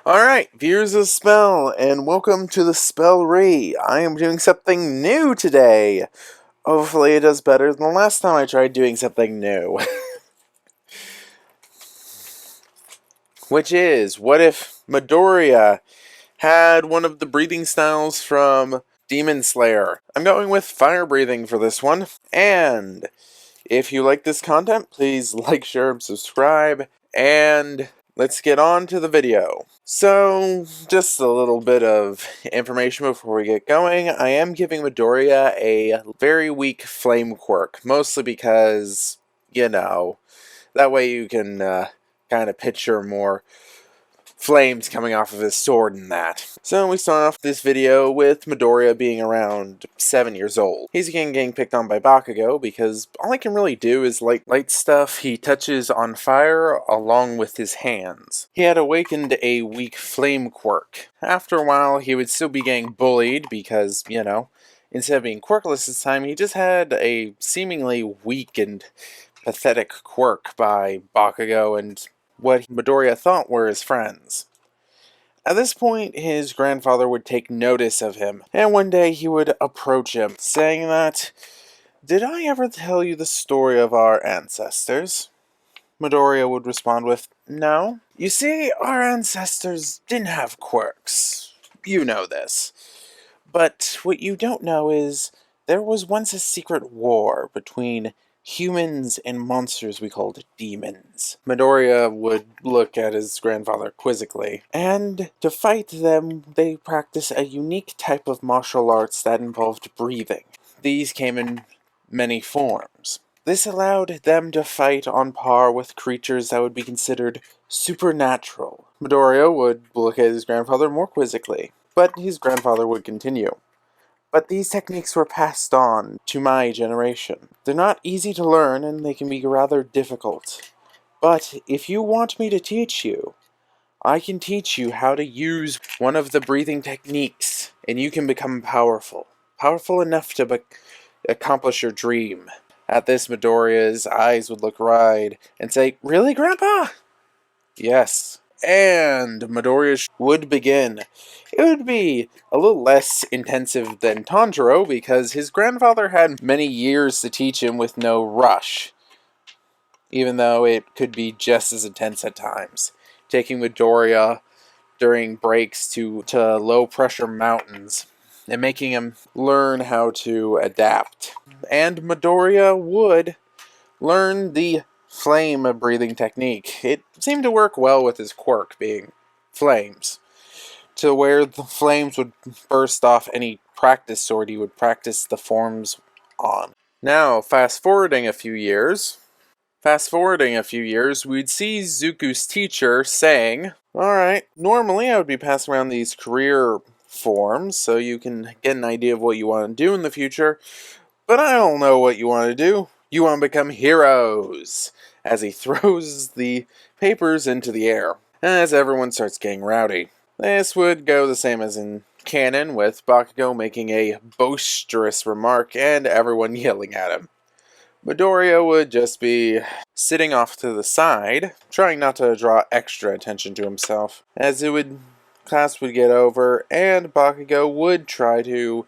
Alright, viewers of Spell, and welcome to the Spell Re. I am doing something new today. Hopefully it does better than the last time I tried doing something new. Which is, what if Midoriya had one of the breathing styles from Demon Slayer? I'm going with fire breathing for this one. And if you like this content, please like, share, and subscribe. And let's get on to the video. So, just a little bit of information before we get going. I am giving Midoriya a very weak flame quirk, mostly because, that way you can kind of picture more flames coming off of his sword and that. So we start off this video with Midoriya being around 7 years old. He's again getting picked on by Bakugo because all he can really do is light stuff he touches on fire along with his hands. He had awakened a weak flame quirk. After a while he would still be getting bullied because, instead of being quirkless this time, he just had a seemingly weak and pathetic quirk by Bakugo and what Midoriya thought were his friends. At this point, his grandfather would take notice of him, and one day he would approach him, saying that, "Did I ever tell you the story of our ancestors?" Midoriya would respond with, "No. You see, our ancestors didn't have quirks. You know this. But what you don't know is, there was once a secret war between humans and monsters we called demons." Midoriya would look at his grandfather quizzically. "And to fight them, they practiced a unique type of martial arts that involved breathing. These came in many forms. This allowed them to fight on par with creatures that would be considered supernatural." Midoriya would look at his grandfather more quizzically, but his grandfather would continue. "But these techniques were passed on to my generation. They're not easy to learn and they can be rather difficult. But if you want me to teach you, I can teach you how to use one of the breathing techniques and you can become powerful. Powerful enough to accomplish your dream." At this, Midoriya's eyes would look wide and say, "Really, Grandpa?" "Yes." And Midoriya would begin. It would be a little less intensive than Tanjiro because his grandfather had many years to teach him with no rush, even though it could be just as intense at times, taking Midoriya during breaks to low-pressure mountains and making him learn how to adapt. And Midoriya would learn the flame breathing technique. It seemed to work well with his quirk being flames, to where the flames would burst off any practice sword he would practice the forms on. Now, fast forwarding a few years, we'd see Zuko's teacher saying, "Alright, normally I would be passing around these career forms so you can get an idea of what you want to do in the future, but I don't know what you want to do. You want to become heroes," as he throws the papers into the air, as everyone starts getting rowdy. This would go the same as in canon, with Bakugo making a boisterous remark and everyone yelling at him. Midoriya would just be sitting off to the side, trying not to draw extra attention to himself, as class would get over, and Bakugo would try to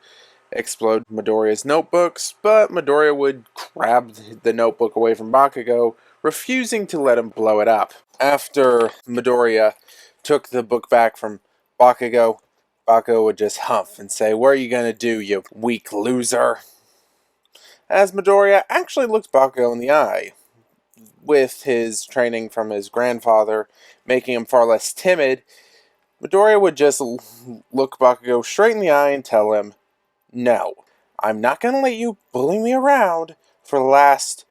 explode Midoriya's notebooks, but Midoriya would grab the notebook away from Bakugo, refusing to let him blow it up. After Midoriya took the book back from Bakugo, Bakugo would just humph and say, "What are you gonna do, you weak loser?" As Midoriya actually looked Bakugo in the eye, with his training from his grandfather making him far less timid, Midoriya would just look Bakugo straight in the eye and tell him, "No, I'm not gonna let you bully me around for the last,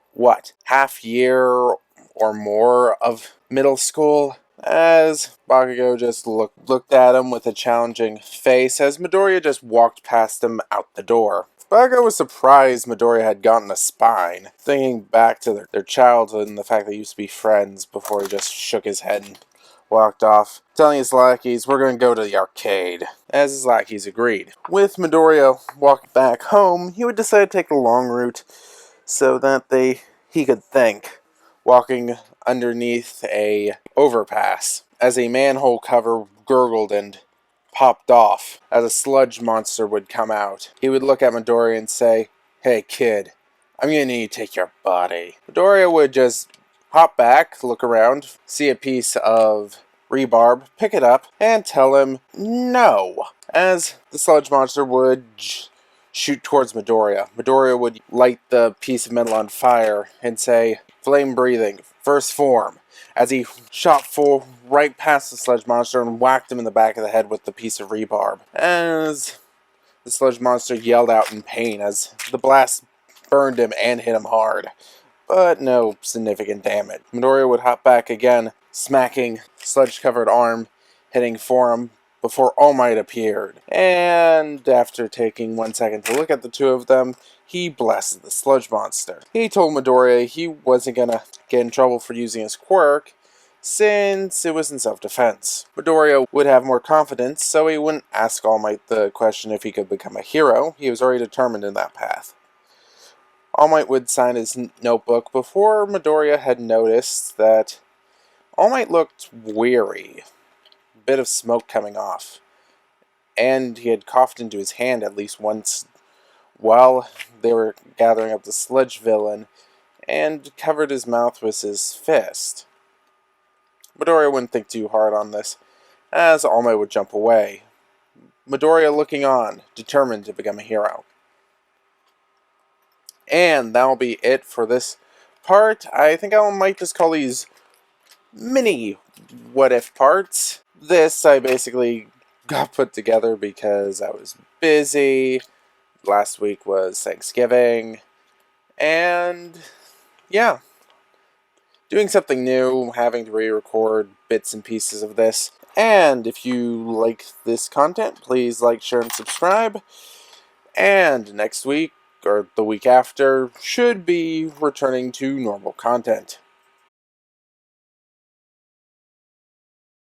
half year or more of middle school." As Bakugo just looked at him with a challenging face as Midoriya just walked past him out the door. Bakugo was surprised Midoriya had gotten a spine, thinking back to their childhood and the fact they used to be friends before he just shook his head and walked off, telling his lackeys, "We're going to go to the arcade," as his lackeys agreed. With Midoriya walking back home, he would decide to take the long route so that he could think, walking underneath a overpass, as a manhole cover gurgled and popped off as a sludge monster would come out. He would look at Midoriya and say, "Hey kid, I'm gonna need to take your body." Midoriya would just hop back, look around, see a piece of rebarb, pick it up, and tell him no. As the sludge monster would shoot towards Midoriya, Midoriya would light the piece of metal on fire and say, "Flame breathing, first form," as he shot full right past the sludge monster and whacked him in the back of the head with the piece of rebarb. As the sludge monster yelled out in pain as the blast burned him and hit him hard, but no significant damage. Midoriya would hop back again, smacking sludge-covered arm, hitting forearm, before All Might appeared. And after taking 1 second to look at the two of them, he blasted the sludge monster. He told Midoriya he wasn't gonna get in trouble for using his quirk, since it was in self-defense. Midoriya would have more confidence, so he wouldn't ask All Might the question if he could become a hero. He was already determined in that path. All Might would sign his notebook before Midoriya had noticed that All Might looked weary, a bit of smoke coming off, and he had coughed into his hand at least once while they were gathering up the sludge villain, and covered his mouth with his fist. Midoriya wouldn't think too hard on this, as All Might would jump away. Midoriya looking on, determined to become a hero. And that'll be it for this part. I think I might just call these mini what-if parts. This I basically got put together because I was busy. Last week was Thanksgiving. And yeah, doing something new, having to re-record bits and pieces of this. And if you like this content, please like, share, and subscribe. And next week, or the week after, should be returning to normal content.